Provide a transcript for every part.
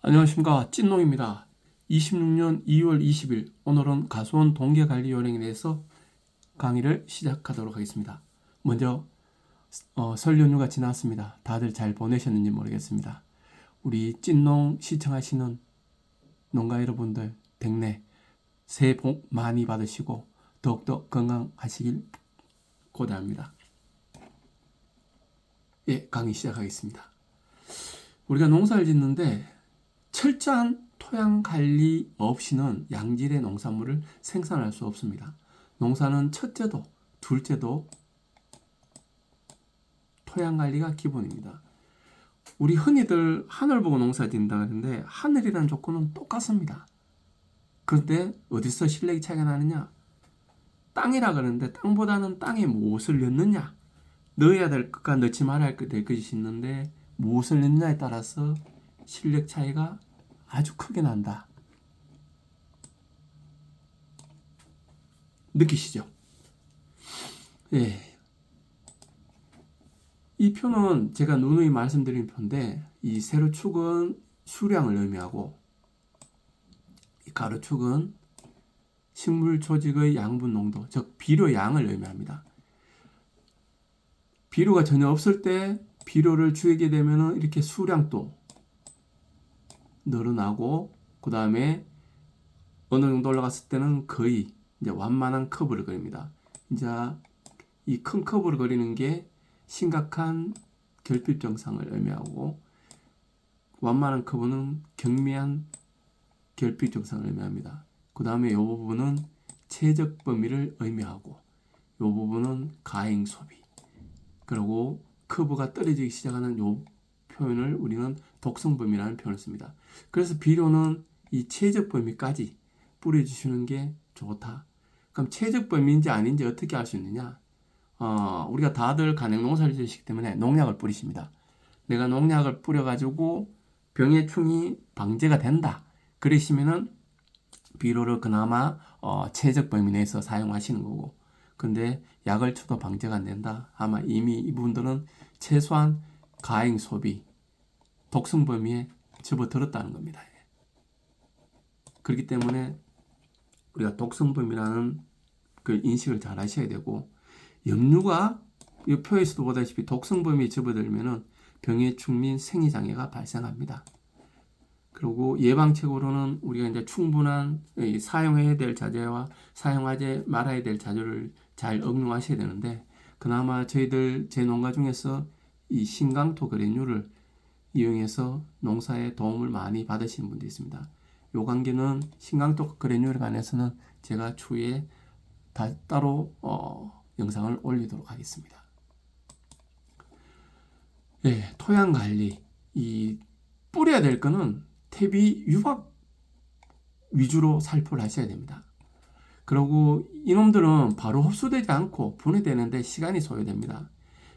안녕하십니까, 찐농입니다. 26년 2월 20일 오늘은 가수원 동계관리 요령에 대해서 강의를 시작하도록 하겠습니다. 먼저 설 연휴가 지났습니다. 다들 잘 보내셨는지 모르겠습니다. 우리 찐농 시청하시는 농가 여러분들 댁내 새해 복 많이 받으시고 더욱더 건강하시길 고대합니다. 예, 강의 시작하겠습니다. 우리가 농사를 짓는데 철저한 토양 관리 없이는 양질의 농산물을 생산할 수 없습니다. 농사는 첫째도 둘째도 토양 관리가 기본입니다. 우리 흔히들 하늘 보고 농사 짓는다 하는데 하늘이라는 조건은 똑같습니다. 그런데 어디서 실력이 차이가 나느냐? 땅이라 그러는데 땅보다는 땅에 무엇을 넣느냐? 넣어야 될 것과 넣지 말아야 될 것이 있는데 무엇을 넣느냐에 따라서 실력 차이가 아주 크게 난다. 느끼시죠? 예. 이 표는 제가 누누이 말씀드린 표인데 이 세로축은 수량을 의미하고 이 가로축은 식물 조직의 양분 농도, 즉 비료 양을 의미합니다. 비료가 전혀 없을 때 비료를 주게 되면 이렇게 수량도 늘어나고 그 다음에 어느 정도 올라갔을 때는 거의 이제 완만한 커브를 그립니다. 이제 이 큰 커브를 그리는 게 심각한 결핍 증상을 의미하고 완만한 커브는 경미한 결핍 증상을 의미합니다. 그 다음에 이 부분은 최적 범위를 의미하고 이 부분은 가행 소비, 그리고 커브가 떨어지기 시작하는 이 표현을 우리는 독성 범위라는 표현을 씁니다. 그래서 비료는 이 최적 범위까지 뿌려주시는 게 좋다. 그럼 최적 범위인지 아닌지 어떻게 알 수 있느냐? 우리가 다들 간행 농사를 지으시기 때문에 농약을 뿌리십니다. 내가 농약을 뿌려가지고 병의 충이 방제가 된다. 그러시면은 비료를 그나마 최적 범위 내에서 사용하시는 거고, 근데 약을 쳐도 방제가 안 된다. 아마 이미 이분들은 최소한 가행 소비, 독성 범위에 접어들었다는 겁니다. 그렇기 때문에 우리가 독성 범위라는 그 인식을 잘 하셔야 되고, 염류가 이 표에서도 보다시피 독성 범위에 접어들면은 병의 충민 생리장애가 발생합니다. 그리고 예방책으로는 우리가 이제 충분한 사용해야 될 자재와 사용하지 말아야 될 자재를 잘 응용하셔야 되는데, 그나마 저희들 제 농가 중에서 이 신강토 그래듈을 이용해서 농사에 도움을 많이 받으시는 분도 있습니다. 요 관계는 신강토 그래듈에 관해서는 제가 추후에 따로 영상을 올리도록 하겠습니다. 예, 토양 관리. 이 뿌려야 될 거는 퇴비 유박 위주로 살포를 하셔야 됩니다. 그리고 이놈들은 바로 흡수되지 않고 분해되는데 시간이 소요됩니다.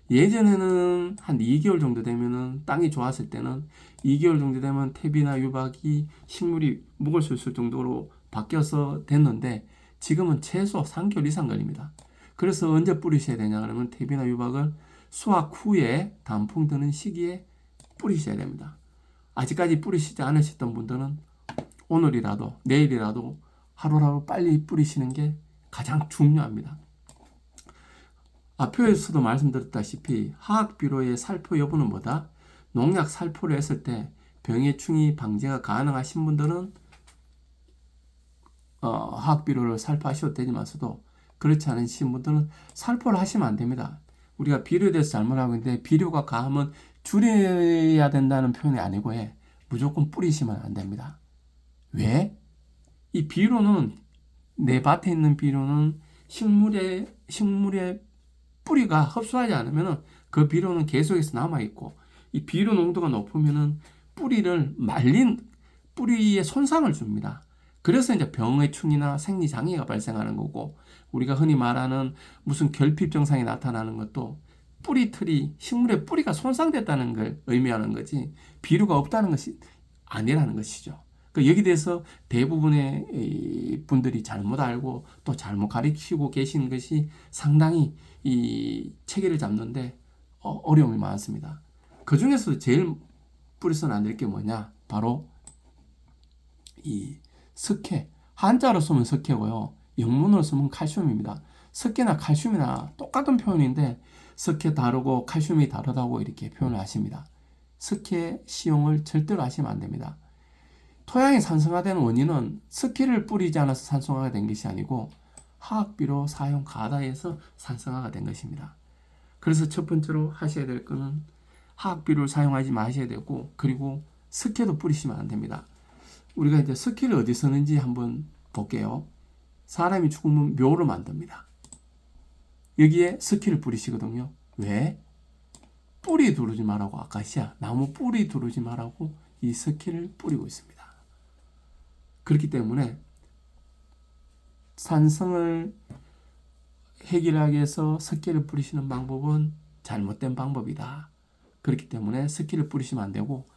예전에는 한 2개월 정도 되면은 땅이 좋았을 때는 2개월 정도 되면 퇴비나 유박이 식물이 먹을 수 있을 정도로 바뀌어서 됐는데 지금은 최소 3개월 이상 걸립니다. 그래서 언제 뿌리셔야 되냐 그러면 퇴비나 유박을 수확 후에 단풍 드는 시기에 뿌리셔야 됩니다. 아직까지 뿌리시지 않으셨던 분들은 오늘이라도 내일이라도 하루라도 빨리 뿌리시는 게 가장 중요합니다. 앞표에서도 말씀드렸다시피 화학비료의 살포 여부는 뭐다? 농약 살포를 했을 때 병의 충이 방제가 가능하신 분들은 화학비료를 살포하셔도 되지만서도 그렇지 않으신 분들은 살포를 하시면 안 됩니다. 우리가 비료에 대해서 잘못하고 있는데 비료가 가하면 줄여야 된다는 표현이 아니고 무조건 뿌리시면 안 됩니다. 왜? 이 비료는 내 밭에 있는 비료는 식물의 뿌리가 흡수하지 않으면 그 비료는 계속해서 남아있고 이 비료 농도가 높으면 뿌리를 말린 뿌리에 손상을 줍니다. 그래서 이제 병의 충이나 생리장애가 발생하는 거고 우리가 흔히 말하는 무슨 결핍 증상이 나타나는 것도 뿌리틀이 식물의 뿌리가 손상됐다는 걸 의미하는 거지 비료가 없다는 것이 아니라는 것이죠. 여기 대해서 대부분의 분들이 잘못 알고 또 잘못 가르치고 계시는 것이 상당히 이 체계를 잡는데 어려움이 많습니다. 그 중에서 제일 뿌려서는 안 될 게 뭐냐? 바로 이 석회, 한자로 쓰면 석회고요. 영문으로 쓰면 칼슘입니다. 석회나 칼슘이나 똑같은 표현인데 석회 다르고 칼슘이 다르다고 이렇게 표현을 하십니다. 석회 시용을 절대로 하시면 안 됩니다. 토양이 산성화되는 원인은 석회를 뿌리지 않아서 산성화가 된 것이 아니고 화학비료 사용 과다해서 산성화가 된 것입니다. 그래서 첫 번째로 하셔야 될 거는 화학비료를 사용하지 마셔야 되고, 그리고 석회도 뿌리시면 안 됩니다. 우리가 이제 석회를 어디 쓰는지 한번 볼게요. 사람이 죽으면 묘를 만듭니다. 여기에 석회를 뿌리시거든요. 왜? 뿌리 두르지 말라고, 아카시아 나무 뿌리 두르지 말라고 이 석회를 뿌리고 있습니다. 그렇기 때문에 산성을 해결하기 위해서 석회를 뿌리시는 방법은 잘못된 방법이다. 그렇기 때문에 석회를 뿌리시면 안 되고,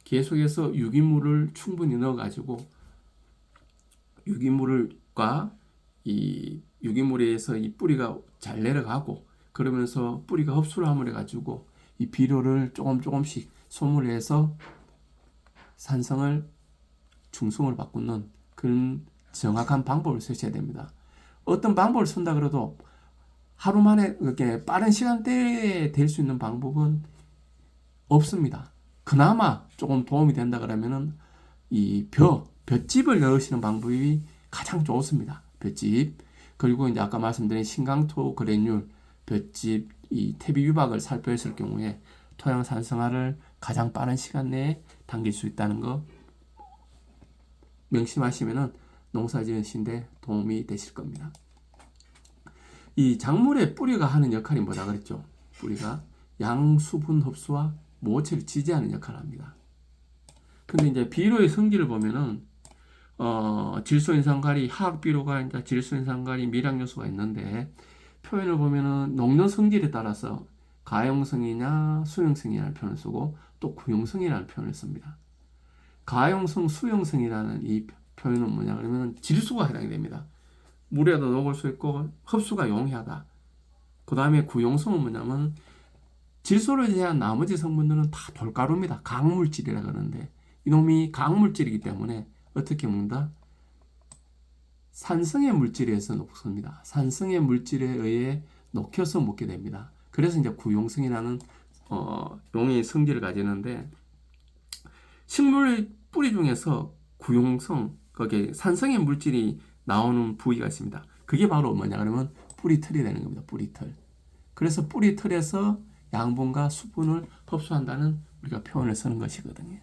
계속해서 유기물을 충분히 넣어가지고 유기물에 의해서 이 뿌리가 잘 내려가고, 그러면서 뿌리가 흡수를 함으로 해가지고 이 비료를 조금씩 소물해서 산성을 중성을 바꾸는 그런 정확한 방법을 쓰셔야 됩니다. 어떤 방법을 쓴다 그래도 하루 만에 이렇게 빠른 시간대에 될 수 있는 방법은 없습니다. 그나마 조금 도움이 된다 그러면은 이 볏짚을 넣으시는 방법이 가장 좋습니다. 볏짚. 그리고 이제 아까 말씀드린 신강토 그래듈, 볏짚, 이 퇴비 유박을 살포했을 경우에 토양 산성화를 가장 빠른 시간 내에 당길 수 있다는 거 명심하시면은 농사 지으시는데 도움이 되실 겁니다. 이 작물의 뿌리가 하는 역할이 뭐다 그랬죠? 뿌리가 양수분 흡수와 모체를 지지하는 역할을 합니다. 근데 이제 비료의 성질을 보면은 질소인산가리, 화학비료가 이제 질소인산가리, 미량요소가 있는데, 표현을 보면은 녹는 성질에 따라서 가용성이냐 수용성이라는 표현을 쓰고 또 구용성이라는 표현을 씁니다. 가용성, 수용성이라는 이 표현은 뭐냐 그러면 질소가 해당이 됩니다. 물에도 녹을 수 있고 흡수가 용이하다. 그 다음에 구용성은 뭐냐면 질소를 제외한 나머지 성분들은 다 돌가루입니다. 강물질이라 그러는데 이놈이 강물질이기 때문에 어떻게 먹는다? 산성의 물질에 의해서 녹습니다. 산성의 물질에 의해 녹여서 먹게 됩니다. 그래서 이제 구용성이라는 용의 성질을 가지는데, 식물 뿌리 중에서 구용성, 거기에 산성의 물질이 나오는 부위가 있습니다. 그게 바로 뭐냐 그러면 뿌리털이 되는 겁니다. 뿌리털. 그래서 뿌리털에서 양분과 수분을 흡수한다는 우리가 표현을 쓰는 것이거든요.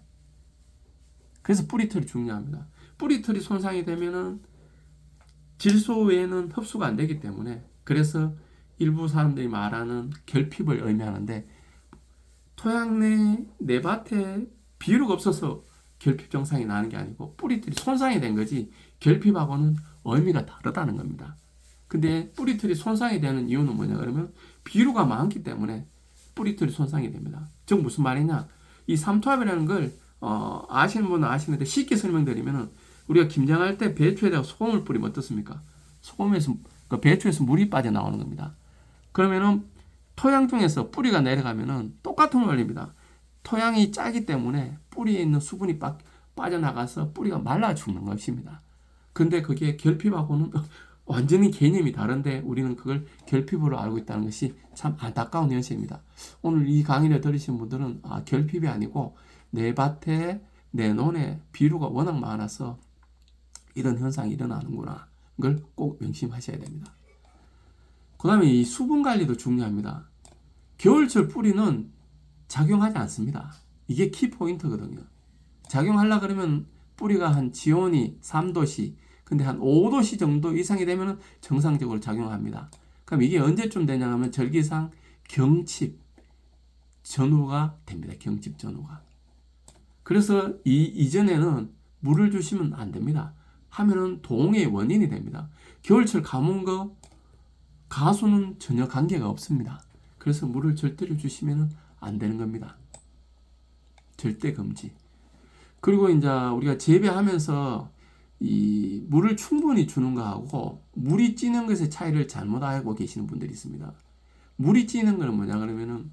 그래서 뿌리털이 중요합니다. 뿌리털이 손상이 되면은 질소 외에는 흡수가 안 되기 때문에, 그래서 일부 사람들이 말하는 결핍을 의미하는데, 토양 내 밭에 비료가 없어서 결핍 증상이 나는 게 아니고 뿌리털이 손상이 된 거지, 결핍하고는 의미가 다르다는 겁니다. 근데 뿌리털이 손상이 되는 이유는 뭐냐 그러면 비료가 많기 때문에 뿌리털이 손상이 됩니다. 즉 무슨 말이냐, 이 삼투압이라는 걸 아시는 분은 아시는데 쉽게 설명드리면은, 우리가 김장할 때 배추에다가 소금을 뿌리면 어떻습니까? 소금에서 그 배추에서 물이 빠져나오는 겁니다. 그러면은 토양 중에서 뿌리가 내려가면은 똑같은 원리입니다. 토양이 짜기 때문에 뿌리에 있는 수분이 빠져나가서 뿌리가 말라 죽는 것입니다. 근데 그게 결핍하고는 완전히 개념이 다른데 우리는 그걸 결핍으로 알고 있다는 것이 참 안타까운 현실입니다. 오늘 이 강의를 들으신 분들은 결핍이 아니고 내 밭에 내 논에 비료가 워낙 많아서 이런 현상이 일어나는구나, 그걸 꼭 명심하셔야 됩니다. 그 다음에 이 수분 관리도 중요합니다. 겨울철 뿌리는 작용하지 않습니다. 이게 키포인트거든요. 작용하려 그러면 뿌리가 한 지온이 3도씨, 근데 한 5도씨 정도 이상이 되면 정상적으로 작용합니다. 그럼 이게 언제쯤 되냐 하면 절기상 경칩 전후가 됩니다. 경칩 전후가. 그래서 이전에는 물을 주시면 안 됩니다. 하면은 동해의 원인이 됩니다. 겨울철 가뭄과 가수는 전혀 관계가 없습니다. 그래서 물을 절대로 주시면 안 되는 겁니다. 절대 금지. 그리고 이제 우리가 재배하면서 이 물을 충분히 주는 거하고 물이 찌는 것의 차이를 잘못 알고 계시는 분들이 있습니다. 물이 찌는 건 뭐냐 그러면은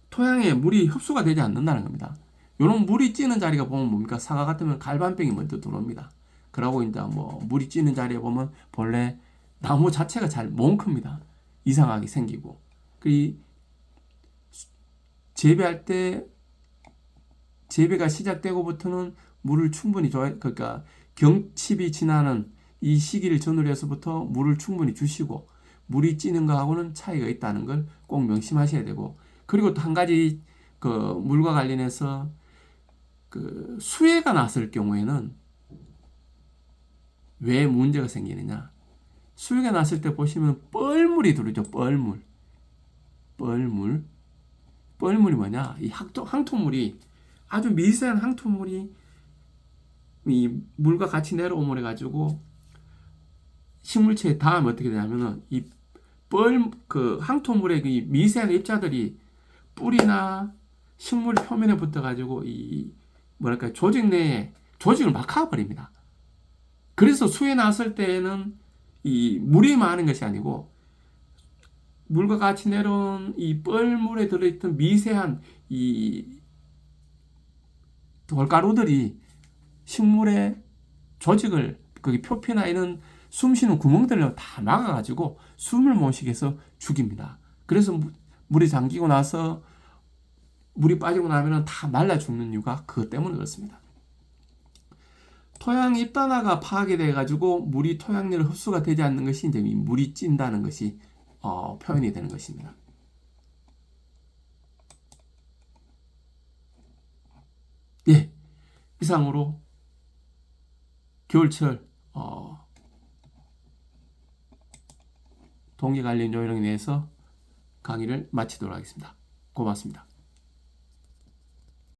토양에 물이 흡수가 되지 않는다는 겁니다. 요런 물이 찌는 자리가 보면 뭡니까? 사과 같으면 갈반병이 먼저 들어옵니다. 그러고 이제 뭐 물이 찌는 자리에 보면 본래 나무 자체가 잘 못 큽니다. 이상하게 생기고. 그 재배할 때 재배가 시작되고부터는 물을 충분히 줘야, 그러니까 경칩이 지나는 이 시기를 전후로 해서부터 물을 충분히 주시고, 물이 찌는 거하고는 차이가 있다는 걸 꼭 명심하셔야 되고, 그리고 또 한 가지 그 물과 관련해서 그 수해가 났을 경우에는 왜 문제가 생기느냐? 수해가 났을 때 보시면 뻘물이 들어오죠. 뻘물이 뭐냐? 이 항토물이 아주 미세한 항토물이 이 물과 같이 내려오므로 해가지고 식물체에 닿으면 어떻게 되냐면은 그 항토물의 이 미세한 입자들이 뿌리나 식물 표면에 붙어가지고 이 뭐랄까 조직 내에 조직을 막아버립니다. 그래서 수해 났을 때에는 이 물이 많은 것이 아니고 물과 같이 내려온 이 뻘물에 들어있던 미세한 이 돌가루들이 식물의 조직을 거기 표피나 이런 숨 쉬는 구멍들을 다 막아가지고 숨을 못 쉬게 해서 죽입니다. 그래서 물이 잠기고 나서 물이 빠지고 나면 다 말라 죽는 이유가 그것 때문에 그렇습니다. 토양 잎단화가 파악이 돼가지고 물이 토양내로 흡수가 되지 않는 것이 이제 물이 찐다는 것이 표현이 되는 것입니다. 예, 이상으로 겨울철 동계 관련 요령에 대해서 강의를 마치도록 하겠습니다. 고맙습니다.